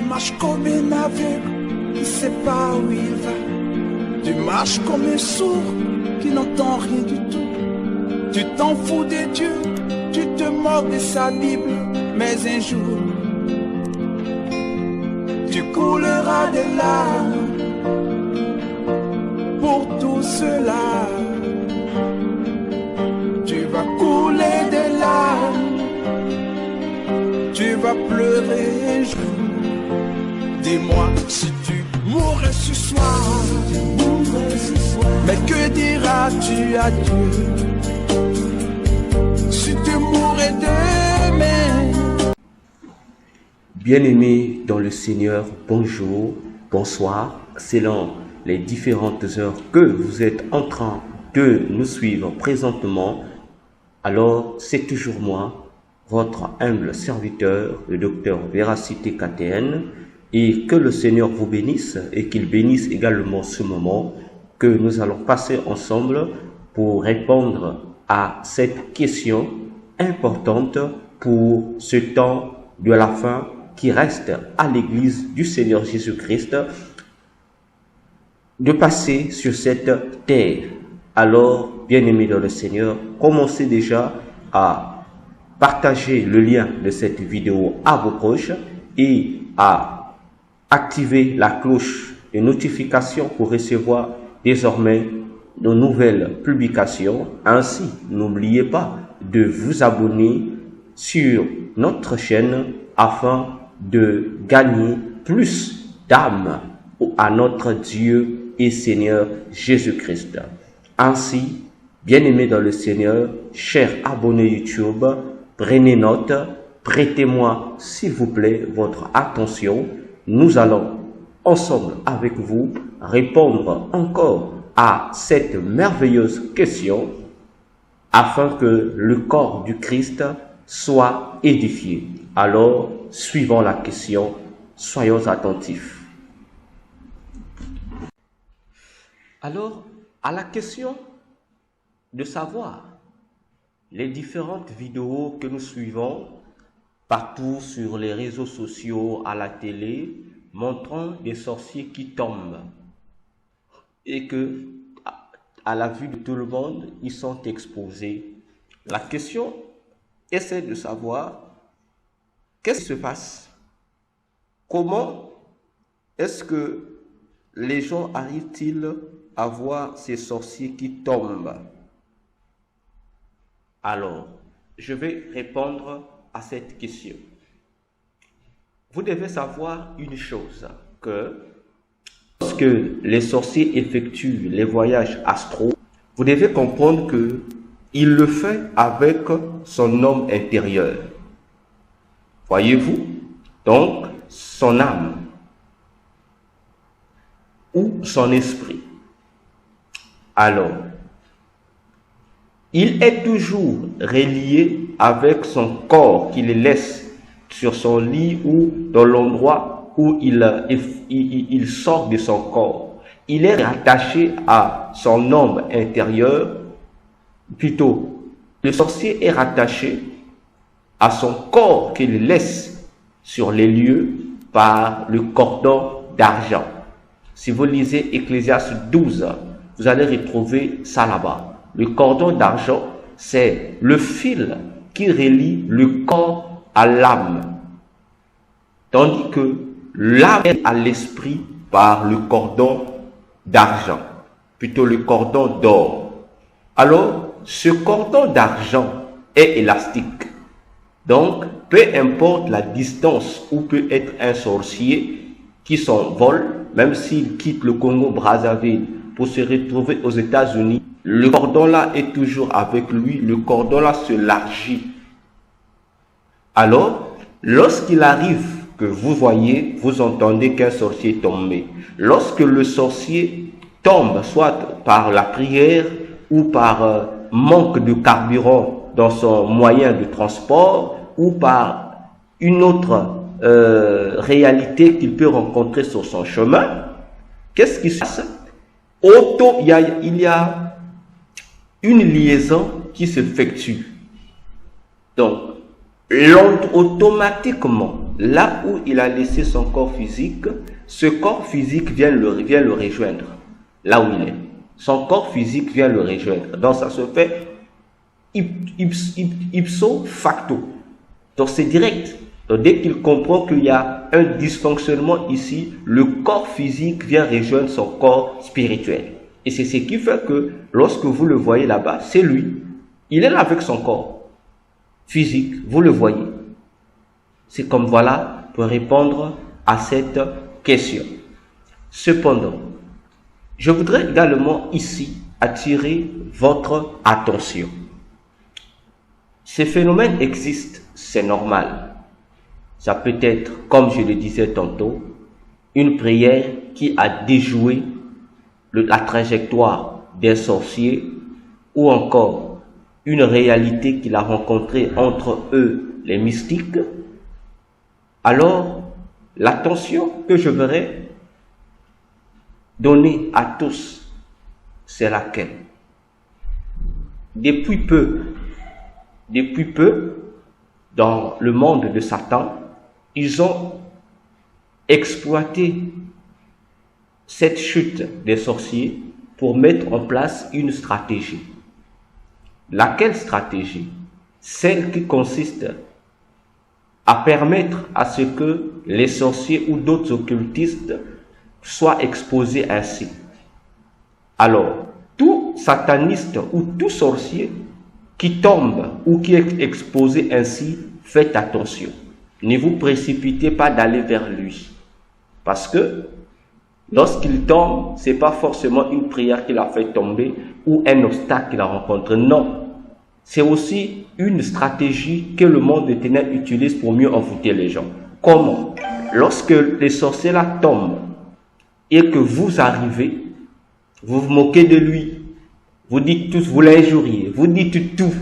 marches comme un aveugle qui ne sait pas où il va. Tu marches comme un sourd qui n'entend rien du tout. Tu t'en fous de Dieu, tu te moques de sa Bible. Mais un jour, tu couleras des larmes pour tout cela. Tu vas couler des larmes, tu vas pleurer un jour. Dis-moi si tu mourrais ce soir, mais que diras-tu à Dieu si tu mourrais demain? Bien-aimés dans le Seigneur, bonjour, bonsoir, selon les différentes heures que vous êtes en train de nous suivre présentement. Alors, c'est toujours moi, votre humble serviteur, le docteur Véracité KTN, et que le Seigneur vous bénisse et qu'il bénisse également ce moment que nous allons passer ensemble pour répondre à cette question importante pour ce temps de la fin qui reste à l'Église du Seigneur Jésus-Christ de passer sur cette terre. Alors, bien-aimés dans le Seigneur, commencez déjà à partager le lien de cette vidéo à vos proches et à activer la cloche de notification pour recevoir désormais nos nouvelles publications. Ainsi, n'oubliez pas de vous abonner sur notre chaîne afin de gagner plus d'âmes à notre Dieu et Seigneur Jésus-Christ. Ainsi, bien-aimés dans le Seigneur, chers abonnés YouTube, prenez note, prêtez-moi s'il vous plaît votre attention. Nous allons ensemble avec vous répondre encore à cette merveilleuse question afin que le corps du Christ soit édifié. Alors, suivons la question, soyons attentifs. Alors, à la question de savoir les différentes vidéos que nous suivons partout sur les réseaux sociaux, à la télé, montrant des sorciers qui tombent et que, à la vue de tout le monde, ils sont exposés. La question essaie de savoir qu'est-ce qui se passe. Comment est-ce que les gens arrivent-ils à voir ces sorciers qui tombent? Alors, je vais répondre à cette question. Vous devez savoir une chose, que lorsque les sorciers effectuent les voyages astraux, vous devez comprendre que il le fait avec son homme intérieur. Voyez-vous? Donc, son âme ou son esprit. Alors, il est toujours relié avec son corps qu'il laisse sur son lit ou dans l'endroit où il sort de son corps. Il est rattaché à son homme intérieur. Plutôt, le sorcier est rattaché à son corps qu'il laisse sur les lieux par le cordon d'argent. Si vous lisez Ecclésiaste 12, vous allez retrouver ça là-bas. Le cordon d'argent, c'est le fil qui relie le corps à l'âme. Tandis que l'âme est à l'esprit par le cordon d'argent, plutôt le cordon d'or. Alors, ce cordon d'argent est élastique. Donc, peu importe la distance où peut être un sorcier qui s'envole, même s'il quitte le Congo-Brazzaville pour se retrouver aux États-Unis, le cordon là est toujours avec lui, le cordon là s'élargit. Alors, lorsqu'il arrive que vous voyez, vous entendez qu'un sorcier est tombé. Lorsque le sorcier tombe, soit par la prière ou par manque de carburant dans son moyen de transport ou par une autre réalité qu'il peut rencontrer sur son chemin, qu'est-ce qui se passe? Il y a une liaison qui s'effectue. Donc, automatiquement, là où il a laissé son corps physique, ce corps physique vient le rejoindre, là où il est. Son corps physique vient le rejoindre. Donc ça se fait ipso facto. Donc c'est direct. Donc dès qu'il comprend qu'il y a un dysfonctionnement ici, le corps physique vient rejoindre son corps spirituel. Et c'est ce qui fait que lorsque vous le voyez là-bas, c'est lui. Il est là avec son corps physique, vous le voyez. C'est comme voilà pour répondre à cette question. Cependant, je voudrais également ici attirer votre attention. Ces phénomènes existent, c'est normal. Ça peut être, comme je le disais tantôt, une prière qui a déjoué la trajectoire des sorciers, ou encore une réalité qu'il a rencontrée entre eux, les mystiques. Alors, l'attention que je voudrais donner à tous, c'est laquelle? Depuis peu, dans le monde de Satan, ils ont exploité cette chute des sorciers pour mettre en place une stratégie. Laquelle stratégie? Celle qui consiste à permettre à ce que les sorciers ou d'autres occultistes soient exposés ainsi. Alors, tout sataniste ou tout sorcier qui tombe ou qui est exposé ainsi, faites attention. Ne vous précipitez pas d'aller vers lui. Parce que lorsqu'il tombe, ce n'est pas forcément une prière qu'il a fait tomber ou un obstacle qu'il a rencontré. Non. C'est aussi une stratégie que le monde des ténèbres utilise pour mieux envoûter les gens. Comment? Lorsque les sorciers là tombent et que vous arrivez, vous vous moquez de lui, vous dites tous, vous l'injuriez, vous dites tout.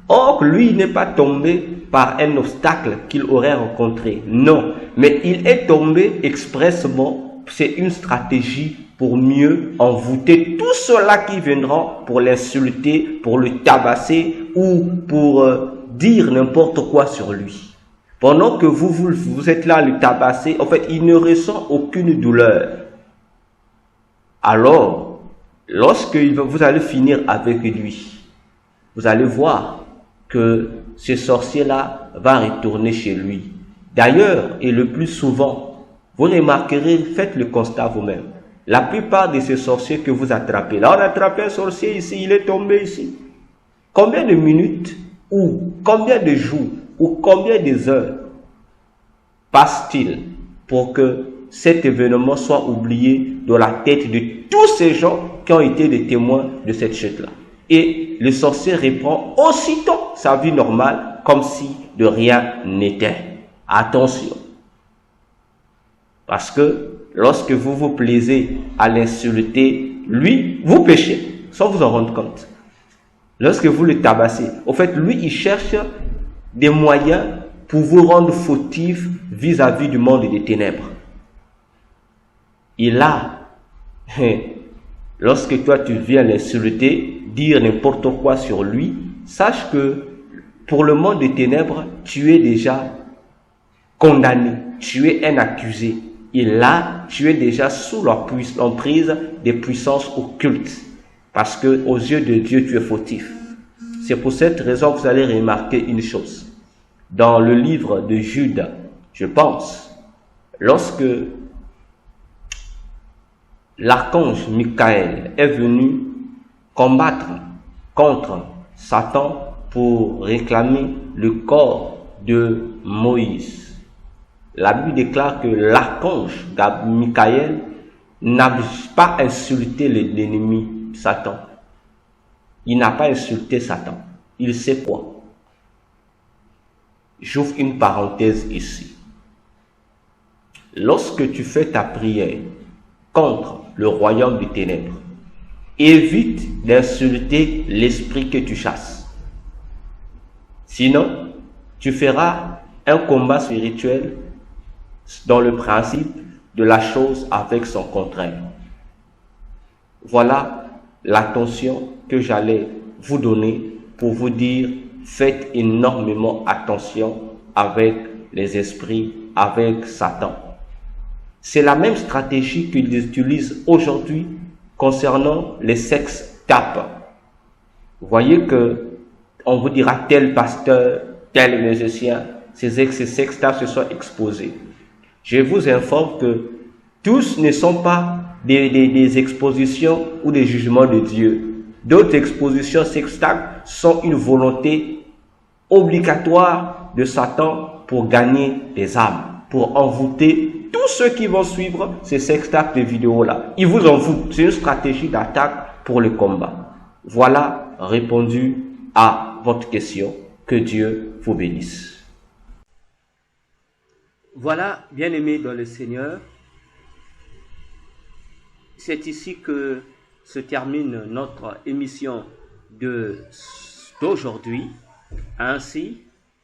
Or, lui n'est pas tombé par un obstacle qu'il aurait rencontré. Non, mais il est tombé expressement. C'est une stratégie pour mieux envoûter tous ceux-là qui viendront pour l'insulter, pour le tabasser ou pour dire n'importe quoi sur lui. Pendant que vous êtes là à le tabasser, en fait, il ne ressent aucune douleur. Alors, lorsque vous allez finir avec lui, vous allez voir que ce sorcier-là va retourner chez lui. D'ailleurs, et le plus souvent, vous remarquerez, faites le constat vous-même. La plupart de ces sorciers que vous attrapez, là on a attrapé un sorcier ici, il est tombé ici. Combien de minutes ou combien de jours ou combien de heures passe-t-il pour que cet événement soit oublié dans la tête de tous ces gens qui ont été des témoins de cette chute-là? Et le sorcier reprend aussitôt sa vie normale comme si de rien n'était. Attention. Parce que lorsque vous vous plaisez à l'insulter, lui, vous péchez sans vous en rendre compte. Lorsque vous le tabassez, au fait, lui, il cherche des moyens pour vous rendre fautif vis-à-vis du monde des ténèbres. Et là, lorsque toi tu viens l'insulter, dire n'importe quoi sur lui, sache que pour le monde des ténèbres, tu es déjà condamné, tu es un accusé. Et là, tu es déjà sous l'emprise des puissances occultes. Parce que aux yeux de Dieu, tu es fautif. C'est pour cette raison que vous allez remarquer une chose. Dans le livre de Jude, je pense, lorsque l'archange Michael est venu combattre contre Satan pour réclamer le corps de Moïse, la Bible déclare que l'archange Michael n'a pas insulté l'ennemi Satan. Il n'a pas insulté Satan. Il sait quoi? J'ouvre une parenthèse ici. Lorsque tu fais ta prière contre le royaume des ténèbres, évite d'insulter l'esprit que tu chasses. Sinon, tu feras un combat spirituel dans le principe de la chose avec son contraire. Voilà l'attention que j'allais vous donner pour vous dire, faites énormément attention avec les esprits avec Satan. C'est la même stratégie qu'ils utilisent aujourd'hui concernant les sex tapes. Vous voyez que on vous dira tel pasteur, tel musicien, ces sex tapes se sont exposés. Je vous informe que tous ne sont pas des expositions ou des jugements de Dieu. D'autres expositions sex tapes sont une volonté obligatoire de Satan pour gagner des âmes, pour envoûter tous ceux qui vont suivre ces sex tapes de vidéos-là. Ils vous envoûtent. C'est une stratégie d'attaque pour le combat. Voilà répondu à votre question. Que Dieu vous bénisse. Voilà, bien-aimés dans le Seigneur, c'est ici que se termine notre émission d'aujourd'hui. Ainsi,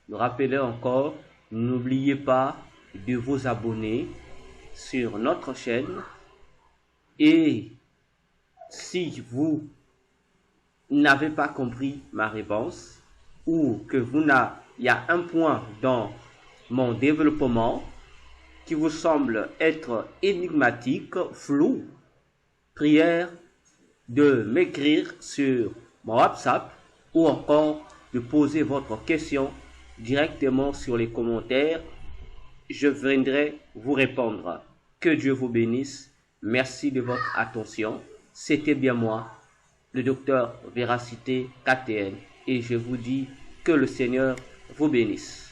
nous rappelons encore, n'oubliez pas de vous abonner sur notre chaîne et si vous n'avez pas compris ma réponse ou que il y a un point dans mon développement qui vous semble être énigmatique, flou, prière de m'écrire sur mon WhatsApp ou encore de poser votre question directement sur les commentaires. Je viendrai vous répondre. Que Dieu vous bénisse. Merci de votre attention. C'était bien moi, le docteur Véracité KTN, et je vous dis que le Seigneur vous bénisse.